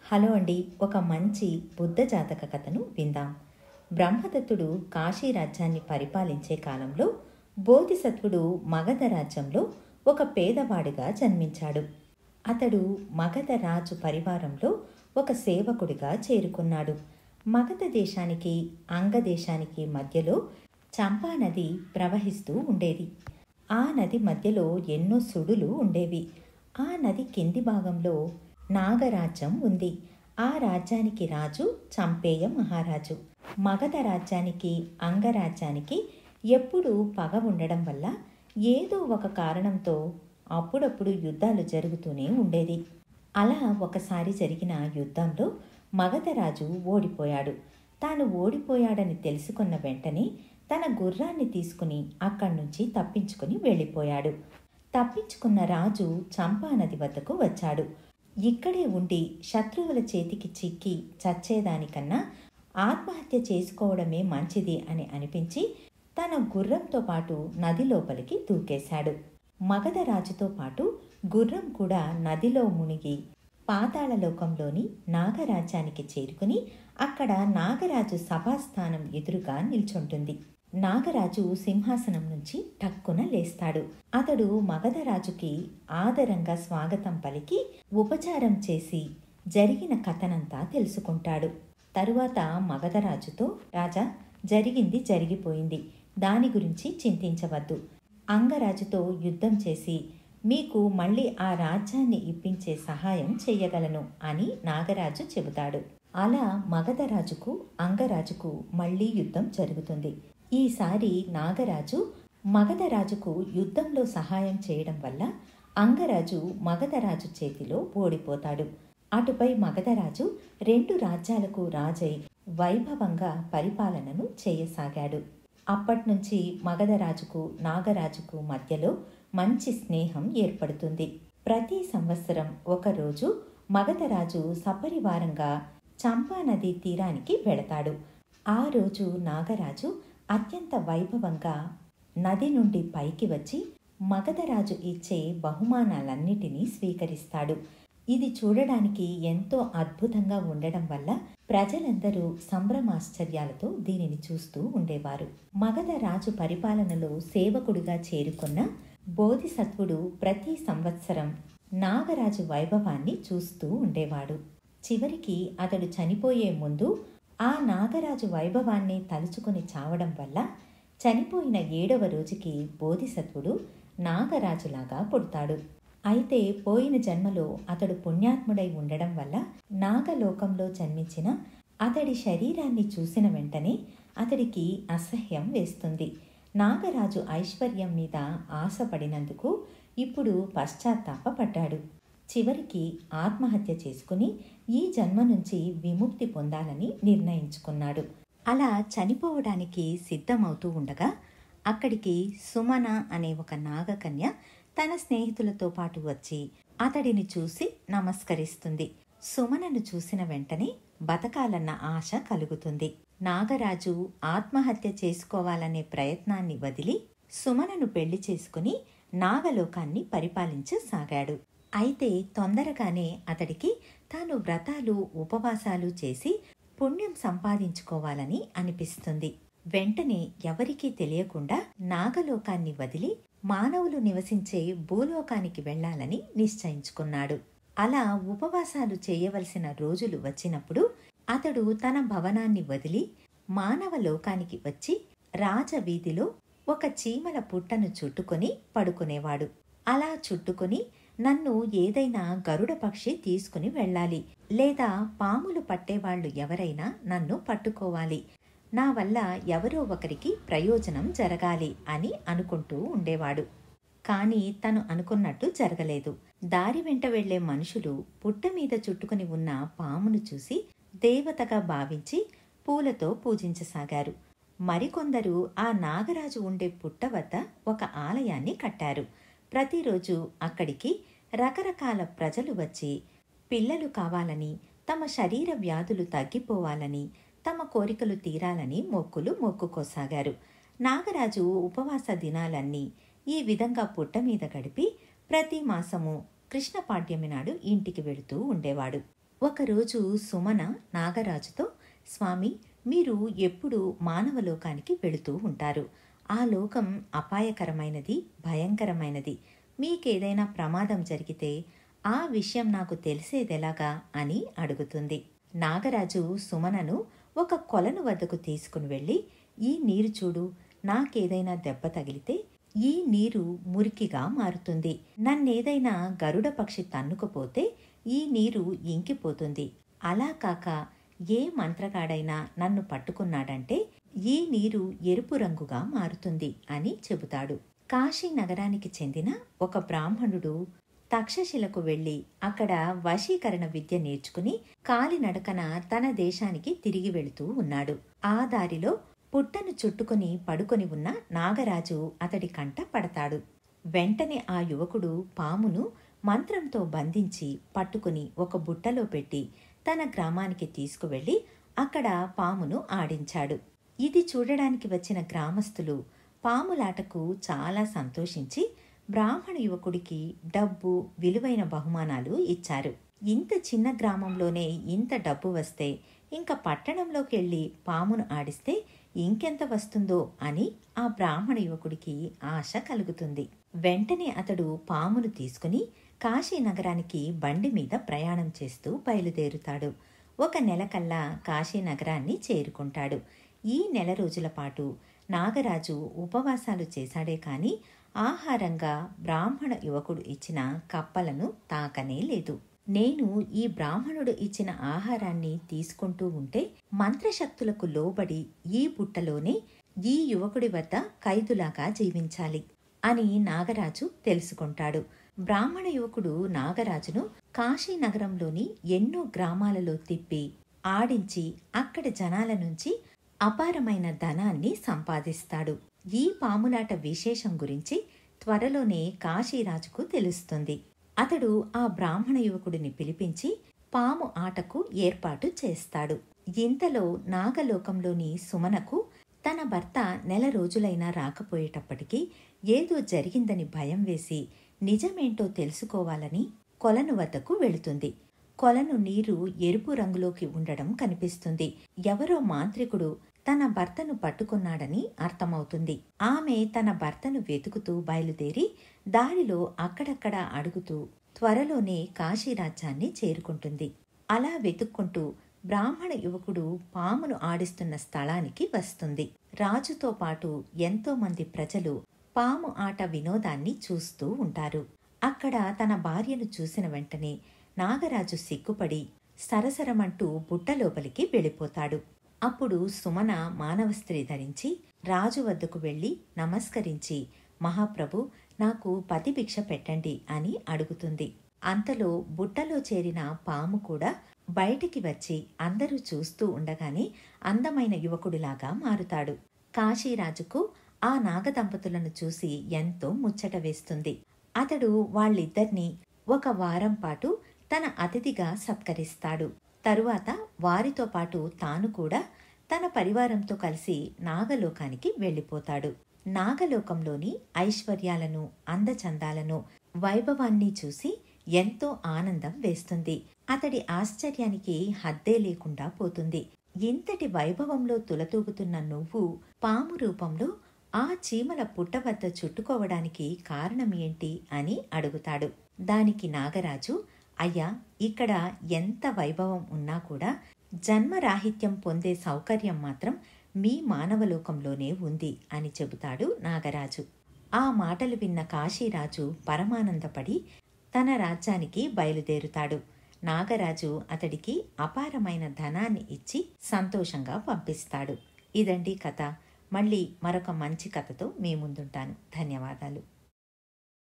Hello అండి. ఒక మంచి బుద్ధ జాతక కథను విందాం. బ్రహ్మదత్తుడు కాశీ రాజ్యాన్ని పరిపాలించే కాలంలో బోధిసత్వుడు మగధ రాజ్యంలో ఒక పేదవాడిగా జన్మించాడు. అతడు మగధ రాజు పరివారంలో ఒక సేవకుడిగా చేరుకున్నాడు. మగధ దేశానికి అంగదేశానికి మధ్యలో చంపా నది ప్రవహిస్తూ ఉండేది. ఆ నది మధ్యలో ఎన్నో సుడులు ఉండేవి. ఆ నది కింది భాగంలో నాగరాజ్యం ఉంది. ఆ రాజ్యానికి రాజు చంపేయ మహారాజు. మగధ రాజ్యానికి అంగరాజ్యానికి ఎప్పుడూ పగ ఉండడం వల్ల ఏదో ఒక కారణంతో అప్పుడప్పుడు యుద్ధాలు జరుగుతూనే ఉండేది. అలా ఒకసారి జరిగిన యుద్ధంలో మగధ రాజు ఓడిపోయాడు. తాను ఓడిపోయాడని తెలుసుకున్న వెంటనే తన గుర్రాన్ని తీసుకుని అక్కడి నుంచి తప్పించుకుని వెళ్ళిపోయాడు. తప్పించుకున్న రాజు చంపా నది వద్దకు వచ్చాడు. ఇక్కడే ఉండి శత్రువుల చేతికి చిక్కి చచ్చేదానికన్నా ఆత్మహత్య చేసుకోవడమే మంచిది అని అనిపించి తన గుర్రంతో పాటు నది లోపలికి దూకేశాడు. మగధ రాజుతో పాటు గుర్రం కూడా నదిలో మునిగి పాతాళలోకంలోని నాగరాజ్యానికి చేరుకుని అక్కడ నాగరాజు సభాస్థానం ఎదురుగా నిల్చుంటుంది. నాగరాజు సింహాసనం నుంచి టక్కున లేస్తాడు. అతడు మగధరాజుకి ఆదరంగా స్వాగతం పలికి ఉపచారం చేసి జరిగిన కథనంతా తెలుసుకుంటాడు. తరువాత మగధరాజుతో, రాజా, జరిగింది జరిగిపోయింది, దాని గురించి చింతించవద్దు. అంగరాజుతో యుద్ధం చేసి మీకు మళ్ళీ ఆ రాజ్యాన్ని ఇప్పించే సహాయం చెయ్యగలను అని నాగరాజు చెబుతాడు. అలా మగధరాజుకు అంగరాజుకు మళ్ళీ యుద్ధం జరుగుతుంది. ఈసారి నాగరాజు మగధరాజుకు యుద్ధంలో సహాయం చేయడం వల్ల అంగరాజు మగధరాజు చేతిలో ఓడిపోతాడు. అటుపై మగధరాజు 2 రాజ్యాలకు రాజై వైభవంగా పరిపాలనను చేయసాగాడు. అప్పట్నుంచి మగధరాజుకు నాగరాజుకు మధ్యలో మంచి స్నేహం ఏర్పడుతుంది. ప్రతి సంవత్సరం ఒకరోజు మగధరాజు సపరివారంగా చంపా నదీ తీరానికి వెళతాడు. ఆ రోజు నాగరాజు అత్యంత వైభవంగా నది నుండి పైకి వచ్చి మగధరాజు ఇచ్చే బహుమానాలన్నిటినీ స్వీకరిస్తాడు. ఇది చూడడానికి ఎంతో అద్భుతంగా ఉండడం వల్ల ప్రజలందరూ సంభ్రమాశ్చర్యాలతో దీనిని చూస్తూ ఉండేవారు. మగధ రాజు పరిపాలనలో సేవకుడిగా చేరుకున్న బోధిసత్వుడు ప్రతి సంవత్సరం నాగరాజు వైభవాన్ని చూస్తూ ఉండేవాడు. చివరికి అతడు చనిపోయే ముందు ఆ నాగరాజు వైభవాన్ని తలుచుకుని చావడం వల్ల చనిపోయిన 7వ రోజుకి బోధిసత్వుడు నాగరాజులాగా పుడతాడు. అయితే పోయిన జన్మలో అతడు పుణ్యాత్ముడై ఉండడం వల్ల నాగలోకంలో జన్మించిన అతడి శరీరాన్ని చూసిన వెంటనే అతడికి అసహ్యం వేస్తుంది. నాగరాజు ఐశ్వర్యం మీద ఆశపడినందుకు ఇప్పుడు పశ్చాత్తాపపడ్డాడు. చివరికి ఆత్మహత్య చేసుకుని ఈ జన్మ నుంచి విముక్తి పొందాలని నిర్ణయించుకున్నాడు. అలా చనిపోవడానికి సిద్ధమవుతూ ఉండగా అక్కడికి సుమన అనే ఒక నాగకన్య తన స్నేహితులతో పాటు వచ్చి అతడిని చూసి నమస్కరిస్తుంది. సుమనను చూసిన వెంటనే బతకాలన్న ఆశ కలుగుతుంది. నాగరాజు ఆత్మహత్య చేసుకోవాలనే ప్రయత్నాన్ని వదిలి సుమనను పెళ్లి చేసుకుని నాగలోకాన్ని పరిపాలించసాగాడు. అయితే తొందరగానే అతడికి తాను వ్రతాలు ఉపవాసాలు చేసి పుణ్యం సంపాదించుకోవాలని అనిపిస్తుంది. వెంటనే ఎవరికీ తెలియకుండా నాగలోకాన్ని వదిలి మానవులు నివసించే భూలోకానికి వెళ్లాలని నిశ్చయించుకున్నాడు. అలా ఉపవాసాలు చేయవలసిన రోజులు వచ్చినప్పుడు అతడు తన భవనాన్ని వదిలి మానవ లోకానికి వచ్చి రాజవీధిలో ఒక చీమల పుట్టను చుట్టుకొని పడుకునేవాడు. అలా చుట్టుకొని నన్ను ఏదైనా గరుడ పక్షి తీసుకుని వెళ్ళాలి, లేదా పాములు పట్టేవాళ్లు ఎవరైనా నన్ను పట్టుకోవాలి, నా వల్ల ఎవరో ఒకరికి ప్రయోజనం జరగాలి అని అనుకుంటూ ఉండేవాడు. కానీ తను అనుకున్నట్టు జరగలేదు. దారి వెంట వెళ్లే మనుషులు పుట్ట మీద చుట్టుకుని ఉన్న పామును చూసి దేవతగా భావించి పూలతో పూజించసాగారు. మరికొందరు ఆ నాగరాజు ఉండే పుట్ట వద్ద ఒక ఆలయాన్ని కట్టారు. ప్రతిరోజు అక్కడికి రకరకాల ప్రజలు వచ్చి పిల్లలు కావాలని, తమ శరీర వ్యాధులు తగ్గిపోవాలని, తమ కోరికలు తీరాలని మొక్కులు మొక్కుకోసాగారు. నాగరాజు ఉపవాస దినాలన్నీ ఈ విధంగా పుట్ట మీద గడిపి ప్రతి మాసము కృష్ణ పాడ్యమి నాడు ఇంటికి వెళుతూ ఉండేవాడు. ఒకరోజు సుమన నాగరాజుతో, స్వామి, మీరు ఎప్పుడూ మానవలోకానికి వెళుతూ ఉంటారు. ఆ లోకం అపాయకరమైనది, భయంకరమైనది. మీకేదైనా ప్రమాదం జరిగితే ఆ విషయం నాకు తెలిసేదెలాగా అని అడుగుతుంది. నాగరాజు సుమనను ఒక కొలను వద్దకు తీసుకుని వెళ్ళి, ఈ నీరు చూడు, నాకేదైనా దెబ్బ తగిలితే ఈ నీరు మురికిగా మారుతుంది. నన్నేదైనా గరుడ పక్షి తన్నుకుపోతే ఈ నీరు ఇంకిపోతుంది. అలా కాక ఏ మంత్రగాడైనా నన్ను పట్టుకున్నాడంటే ఈ నీరు ఎరుపు రంగుగా మారుతుంది అని చెబుతాడు. కాశీ నగరానికి చెందిన ఒక బ్రాహ్మణుడు తక్షశిలకు వెళ్లి అక్కడ వశీకరణ విద్య నేర్చుకుని కాలినడకన తన దేశానికి తిరిగి వెళుతూ ఉన్నాడు. ఆ దారిలో పుట్టను చుట్టుకుని పడుకొని ఉన్న నాగరాజు అతడి కంట పడతాడు. వెంటనే ఆ యువకుడు పామును మంత్రంతో బంధించి పట్టుకుని ఒక బుట్టలో పెట్టి తన గ్రామానికి తీసుకువెళ్లి అక్కడ పామును ఆడించాడు. ఇది చూడడానికి వచ్చిన గ్రామస్తులు పాములాటకు చాలా సంతోషించి బ్రాహ్మణ యువకుడికి డబ్బు, విలువైన బహుమానాలు ఇచ్చారు. ఇంత చిన్న గ్రామంలోనే ఇంత డబ్బు వస్తే ఇంకా పట్టణంలోకి వెళ్లి పామును ఆడిస్తే ఇంకెంత వస్తుందో అని ఆ బ్రాహ్మణ యువకుడికి ఆశ కలుగుతుంది. వెంటనే అతడు పామును తీసుకుని కాశీ నగరానికి బండి మీద ప్రయాణం చేస్తూ బయలుదేరుతాడు. ఒక నెల కల్లా కాశీ నగరాన్ని చేరుకుంటాడు. ఈ నెల రోజుల పాటు నాగరాజు ఉపవాసాలు చేశాడే కాని ఆహారంగా బ్రాహ్మణ యువకుడు ఇచ్చిన కప్పలను తాకనే లేదు. నేను ఈ బ్రాహ్మణుడు ఇచ్చిన ఆహారాన్ని తీసుకుంటూ ఉంటే మంత్రశక్తులకు లోబడి ఈ బుట్టలోనే ఈ యువకుడి వద్ద ఖైదులాగా జీవించాలి అని నాగరాజు తెలుసుకుంటాడు. బ్రాహ్మణ యువకుడు నాగరాజును కాశీ నగరంలోని ఎన్నో గ్రామాలలో తిప్పి ఆడించి అక్కడి జనాల నుంచి అపారమైన ధనాన్ని సంపాదిస్తాడు. ఈ పాములాట విశేషం గురించి త్వరలోనే కాశీరాజుకు తెలుస్తుంది. అతడు ఆ బ్రాహ్మణ యువకుడిని పిలిపించి పాము ఆటకు ఏర్పాటు చేస్తాడు. ఇంతలో నాగలోకంలోని సుమనకు తన భర్త నెల రోజులైనా రాకపోయేటప్పటికీ ఏదో జరిగిందని భయం వేసి నిజమేంటో తెలుసుకోవాలని కొలను వద్దకు వెళుతుంది. కొలను నీరు ఎరుపు రంగులోకి ఉండడం కనిపిస్తుంది. ఎవరో మాంత్రికుడు తన భర్తను పట్టుకున్నాడని అర్థమవుతుంది. ఆమె తన భర్తను వెతుకుతూ బయలుదేరి దారిలో అక్కడక్కడా అడుగుతూ త్వరలోనే కాశీరాజ్యాన్ని చేరుకుంటుంది. అలా వెతుక్కుంటూ బ్రాహ్మణ యువకుడు పామును ఆడిస్తున్న స్థలానికి వస్తుంది. రాజుతో పాటు ఎంతో మంది ప్రజలు పాము ఆట వినోదాన్ని చూస్తూ ఉంటారు. అక్కడ తన భార్యను చూసిన వెంటనే నాగరాజు సిగ్గుపడి సరసరమంటూ బుట్టలోపలికి వెళ్ళిపోతాడు. అప్పుడు సుమన మానవ స్త్రీ ధరించి రాజు వద్దకు వెళ్లి నమస్కరించి, మహాప్రభు, నాకు పతిభిక్ష పెట్టండి అని అడుగుతుంది. అంతలో బుట్టలో చేరిన పాము కూడా బయటికి వచ్చి అందరూ చూస్తూ ఉండగానే అందమైన యువకుడిలాగా మారుతాడు. కాశీరాజుకు ఆ నాగదంపతులను చూసి ఎంతో ముచ్చట వేస్తుంది. అతడు వాళ్ళిద్దరినీ ఒక వారం పాటు తన అతిథిగా సత్కరిస్తాడు. తరువాత వారితో పాటు తాను కూడా తన పరివారంతో కలిసి నాగలోకానికి వెళ్ళిపోతాడు. నాగలోకంలోని ఐశ్వర్యాలను, అందచందాలను, వైభవాన్ని చూసి ఎంతో ఆనందం వేస్తుంది. అతడి ఆశ్చర్యానికి హద్దే లేకుండా పోతుంది. ఇంతటి వైభవంలో తులతూగుతున్న నువ్వు పాము రూపంలో ఆ చీమల పుట్ట వద్ద చుట్టుకోవడానికి కారణం ఏంటి అని అడుగుతాడు. దానికి నాగరాజు, అయ్యా, ఇక్కడ ఎంత వైభవం ఉన్నా కూడా జన్మరాహిత్యం పొందే సౌకర్యం మాత్రం మీ మానవలోకంలోనే ఉంది అని చెబుతాడు నాగరాజు. ఆ మాటలు విన్న కాశీరాజు పరమానందపడి తన రాజ్యానికి బయలుదేరుతాడు. నాగరాజు అతడికి అపారమైన ధనాన్ని ఇచ్చి సంతోషంగా పంపిస్తాడు. ఇదండి కథ. మళ్ళీ మరొక మంచి కథతో మీ ముందుంటాను. ధన్యవాదాలు.